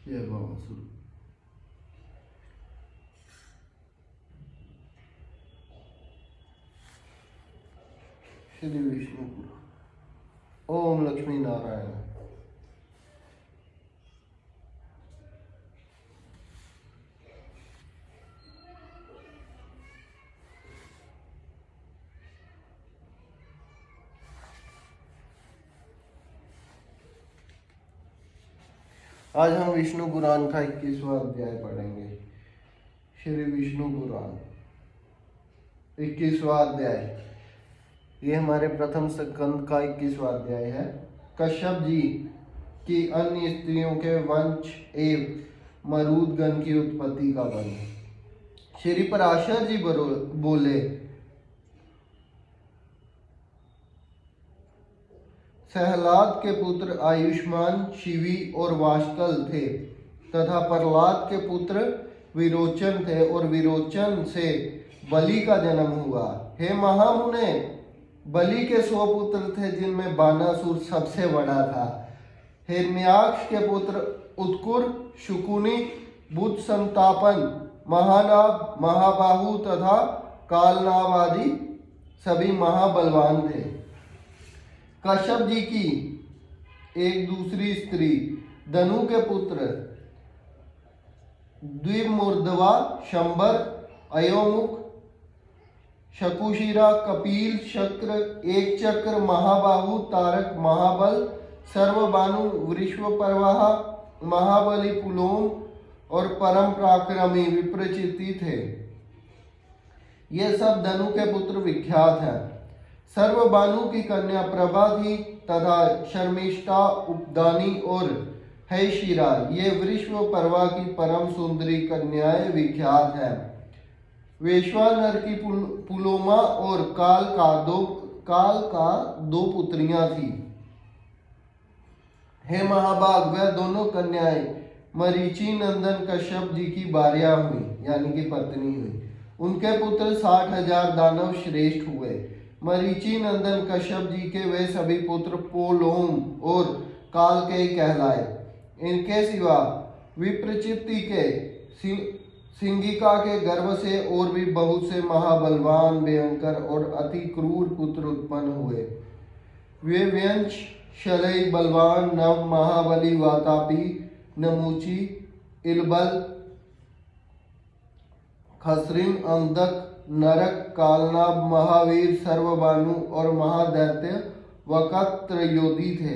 जय बाबासुर। श्री विष्णुपुर। ओम लक्ष्मी नारायण। आज हम विष्णु पुराण का 21वां अध्याय पढ़ेंगे। श्री विष्णु पुराण 21वां अध्याय। ये हमारे प्रथम स्कंद का 21वां अध्याय है। कश्यप जी की अन्य स्त्रियों के वंश एवं मरुदगण की उत्पत्ति का वर्णन। श्री पराशर जी बोले, सहलाद के पुत्र आयुष्मान, शिवी और वाष्कल थे तथा प्रहलाद के पुत्र विरोचन थे और विरोचन से बलि का जन्म हुआ। हे महामुने, बलि के 100 पुत्र थे जिनमें बानासुर सबसे बड़ा था। हिरण्याक्ष के पुत्र उत्कुर, शुकुनी, बुध संतापन, महानाभ, महाबाहु तथा कालनाभ आदि सभी महाबलवान थे। कश्यप जी की एक दूसरी स्त्री धनु के पुत्र द्विमूर्धवा, शंबर, अयोमुख, शकुशिरा, कपिल, शक्र, एक चक्र, महाबाहु, तारक, महाबल, सर्वबानु, वृषभपर्वाह, महाबली, पुलोम और परम पराक्रमी विप्रचिति थे। ये सब धनु के पुत्र विख्यात हैं। सर्वबानु की कन्या प्रभा थी तथा शर्मिष्ठा, उपदानी और हैशिरा ये वृषभपर्वा की परम सुंदरी कन्याएं विख्यात हैं। वैश्वानर की पुलोमा और काल का दो पुत्रियां थी। हे महाभाग, वह दोनों कन्याएं मरीचि नंदन कश्यप जी की भार्या हुई, यानी कि पत्नी हुई। उनके पुत्र 60,000 दानव श्रेष्ठ हुए। मरीचि नंदन कश्यप जी के वे सभी पुत्र पोलोम और काल के कहलाए। इनके सिवा विप्रचिति के सिंगिका के गर्भ से और भी बहुत से महाबलवान, भयंकर और अति क्रूर पुत्र उत्पन्न हुए। वे व्यंश, शलय, बलवान, नव, महाबली, वातापी, नमूची, इलबल, खसरिम, अंधक, नरक, कालनाभ, महावीर, सर्वबानु और महादैत्य वक्त्रयोधी थे।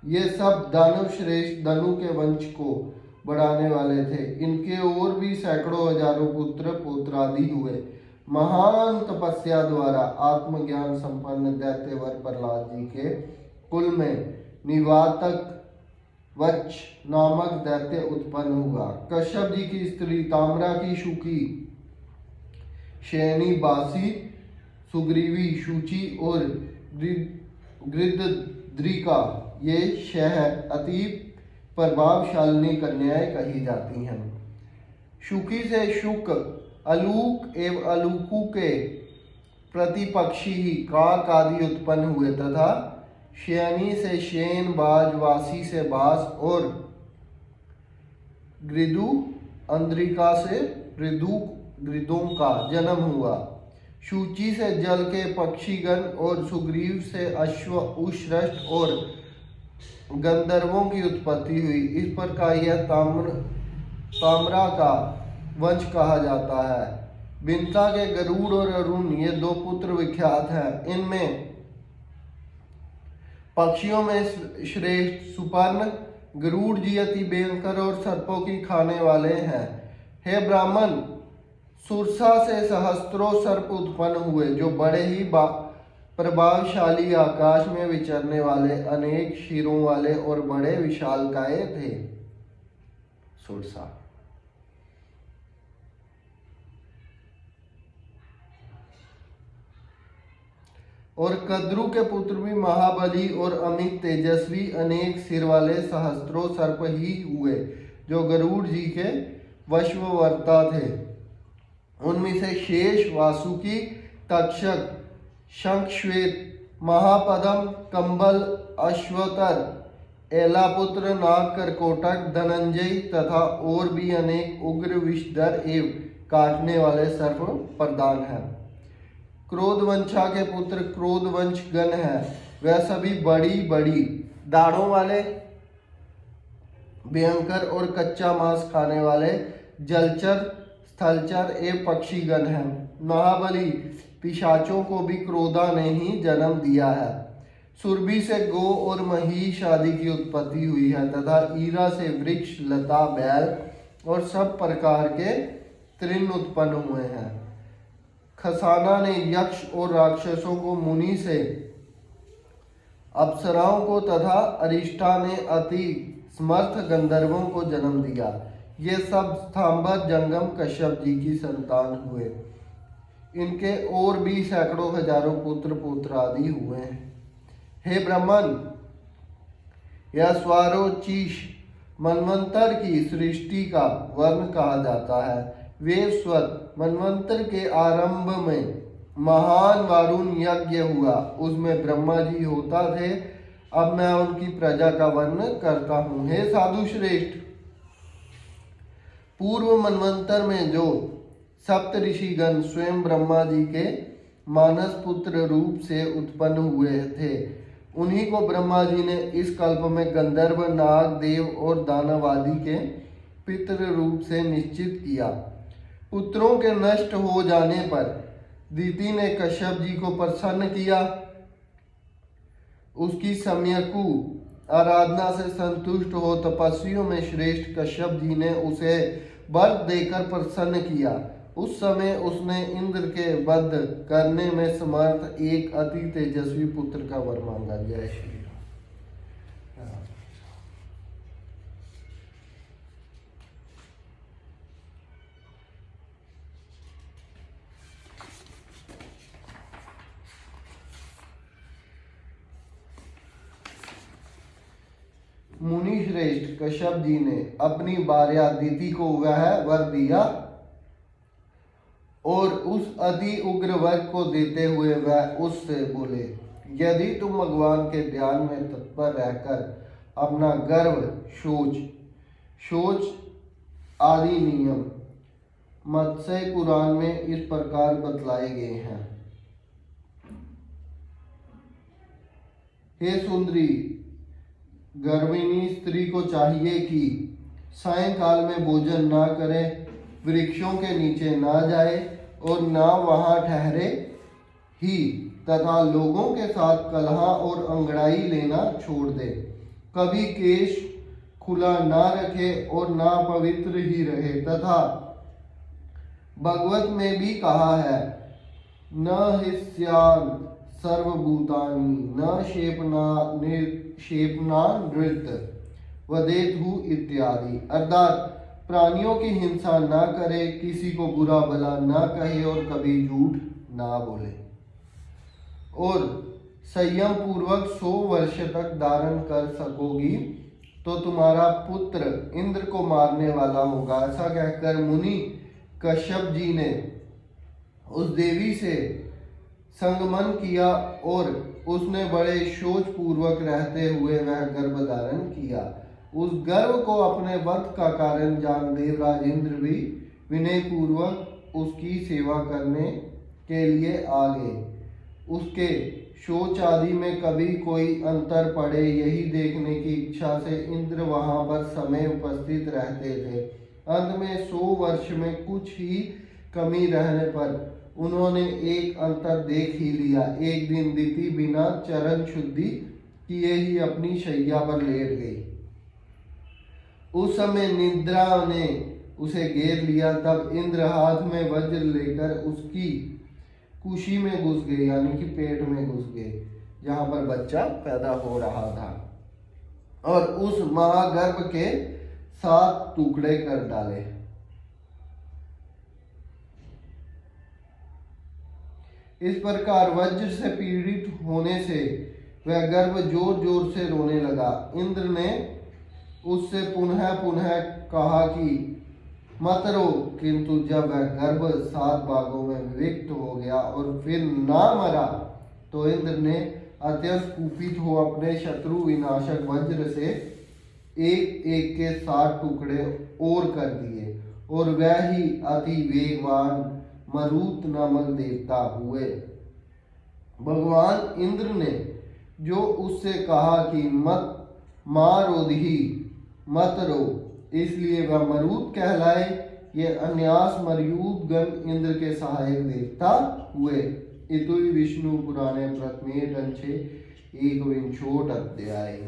ये सब दानव श्रेष्ठ धनु के वंश को बढ़ाने वाले थे। इनके और भी सैकड़ों हजारों पुत्र पौत्रादि हुए। महान तपस्या द्वारा आत्मज्ञान संपन्न दैत्यवर प्रहलाद जी के कुल में निवातक वच्छ नामक दैत्य उत्पन्न हुआ। कश्यप जी की स्त्री ताम्रा की शुकी, शयनी, बासी, सुग्रीवी, शुचि और गृद्धद्रिका ये अति प्रभावशालिनी कन्याएं कही जाती हैं। शुकी से शुक, अलूक एवं अलूकू के प्रतिपक्षी ही काक आदि उत्पन्न हुए तथा शयनी से शयन, बाज, वासी से बास और गृदु अंद्रिका से गृदों का जन्म हुआ। शुचि से जल के पक्षीगण और सुग्रीव से अश्व, उश्रष्ट और गंधर्वों की उत्पत्ति हुई। इस प्रकार यह ताम्रा का वंश कहा जाता है। बिंता के गरुड़ और अरुण ये 2 पुत्र विख्यात हैं। इनमें पक्षियों में श्रेष्ठ सुपर्ण गरुड़ जी अति भयंकर और सर्पों की खाने वाले हैं। हे ब्राह्मण, सुरसा से सहस्त्रों सर्प उत्पन्न हुए जो बड़े ही प्रभावशाली, आकाश में विचरने वाले, अनेक शिरों वाले और बड़े विशालकाय थे। सुरसा और कद्रु के पुत्र भी महाबली और अमित तेजस्वी, अनेक सिर वाले सहस्त्रों सर्प ही हुए जो गरुड़ जी के वशवर्ता थे। उनमें से शेष, वासुकी, तक्षक, शंखश्वेत, महापद्म, कंबल, अश्वतर, एलापुत्र, नाग, करकोटक, धनंजय तथा और भी अनेक उग्र विषधर एवं काटने वाले सर्प प्रधान हैं। क्रोधवंशा के पुत्र क्रोधवंश गण है। वह सभी बड़ी बड़ी दाढ़ों वाले, भयंकर और कच्चा मांस खाने वाले जलचर, स्थलचर एवं पक्षीगण हैं। महाबली पिशाचों को भी क्रोधा ने ही जन्म दिया है। सुरभि से गो और महिष आदि की उत्पत्ति हुई है तथा ईरा से वृक्ष, लता, बैल और सब प्रकार के तृण उत्पन्न हुए हैं। खसाना ने यक्ष और राक्षसों को, मुनि से अप्सराओं को तथा अरिष्टा ने अति समर्थ गंधर्वों को जन्म दिया। ये सब स्थाम्बर जंगम कश्यप जी की संतान हुए। इनके और भी सैकड़ों हजारों पुत्र पुत्र आदि हुए हैं। हे ब्राह्मण, यह स्वारोचिष मनवंतर की सृष्टि का वर्ण कहा जाता है। वेवस्वत मनवंतर के आरंभ में महान वारुण यज्ञ हुआ, उसमें ब्रह्मा जी होता थे। अब मैं उनकी प्रजा का वर्णन करता हूँ। हे साधु श्रेष्ठ, पूर्व मनवंतर में जो सप्त ऋषिगण स्वयं ब्रह्मा जी के मानस पुत्र रूप से उत्पन्न हुए थे, उन्हीं को ब्रह्मा जी ने इस कल्प में गंधर्व, नाग, देव और दानव आदि के पितृ रूप से निश्चित किया। पुत्रों के नष्ट हो जाने पर दीति ने कश्यप जी को प्रसन्न किया। उसकी सम्यकु आराधना से संतुष्ट हो तपस्वियों में श्रेष्ठ कश्यप जी ने उसे वर देकर प्रसन्न किया। उस समय उसने इंद्र के वध करने में समर्थ एक अति तेजस्वी पुत्र का वर मांगा। जय श्री राम। मुनि श्रेष्ठ कश्यप जी ने अपनी भार्या दीति को वह वर दिया और उस अति उग्र वर को देते हुए वह उससे बोले, यदि तुम भगवान के ध्यान में तत्पर रहकर अपना गर्व, शौच आदि नियम मत्स्य पुराण में इस प्रकार बतलाए गए हैं। हे सुंदरी, गर्भिणी स्त्री को चाहिए कि सायंकाल में भोजन ना करे, वृक्षों के नीचे ना जाए और ना वहां ठहरे ही, तथा लोगों के साथ कलह और अंगड़ाई लेना छोड़ दे। कभी केश खुला ना रखे और ना पवित्र ही रहे। तथा भगवत में भी कहा है, न हिस्यान सर्वभूतानि न शेपना नृत्य वदेतु इत्यादि। अर्थात प्राणियों की हिंसा ना करे, किसी को बुरा भला ना कहे और कभी झूठ ना बोले, और संयम पूर्वक 100 वर्ष तक धारण कर सकोगी तो तुम्हारा पुत्र इंद्र को मारने वाला होगा। ऐसा कहकर मुनि कश्यप जी ने उस देवी से संगमन किया और उसने बड़े शोच पूर्वक रहते हुए वह गर्भ धारण किया। उस गर्भ को अपने वध का कारण जान देवराज इंद्र भी विनय पूर्वक उसकी सेवा करने के लिए आ गए। उसके शौच आदि में कभी कोई अंतर पड़े, यही देखने की इच्छा से इंद्र वहां पर समय उपस्थित रहते थे। अंत में 100 वर्ष में कुछ ही कमी रहने पर उन्होंने एक अंतर देख ही लिया। एक दिन दीति बिना चरण शुद्धि किए ही अपनी शैया पर लेट गई। उस समय निद्रा ने उसे घेर लिया। तब इंद्र हाथ में वज्र लेकर उसकी कुशी में घुस गए, यानी कि पेट में घुस गए, जहां पर बच्चा पैदा हो रहा था, और उस महागर्भ के 7 टुकड़े कर डाले। इस प्रकार वज्र से पीड़ित होने से वह गर्भ जोर जोर से रोने लगा। इंद्र ने उससे पुनः पुनः कहा कि मत रो, किंतु जब वह गर्भ 7 भागों में विभक्त हो गया और फिर ना मरा तो इंद्र ने अत्यंत कुपित हो अपने शत्रु विनाशक वज्र से एक एक के 7 टुकड़े और कर दिए, और वह ही अति वेगवान मरुत नामक देवता हुए। भगवान इंद्र ने जो उससे कहा कि मत मारोधी, मत रो, इसलिए वह मरुत कहलाए। ये अन्यास मरयूद गण इंद्र के सहायक देवता हुए। इतो ही विष्णु पुराणे प्रथमे अंशे 1 अध्याय।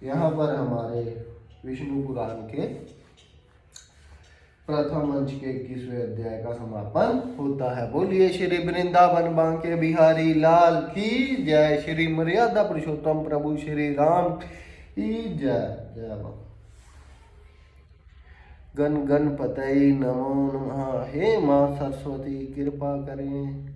यहाँ पर हमारे विष्णु पुराण के प्रथम अंश के 21वें अध्याय का समापन होता है। बोलिए श्री वृंदावन बांके बिहारी लाल की जय। श्री मर्यादा पुरुषोत्तम प्रभु श्री राम की जय। जय बाबा। गण गणपतये नमो नमः। हे मां सरस्वती कृपा करें।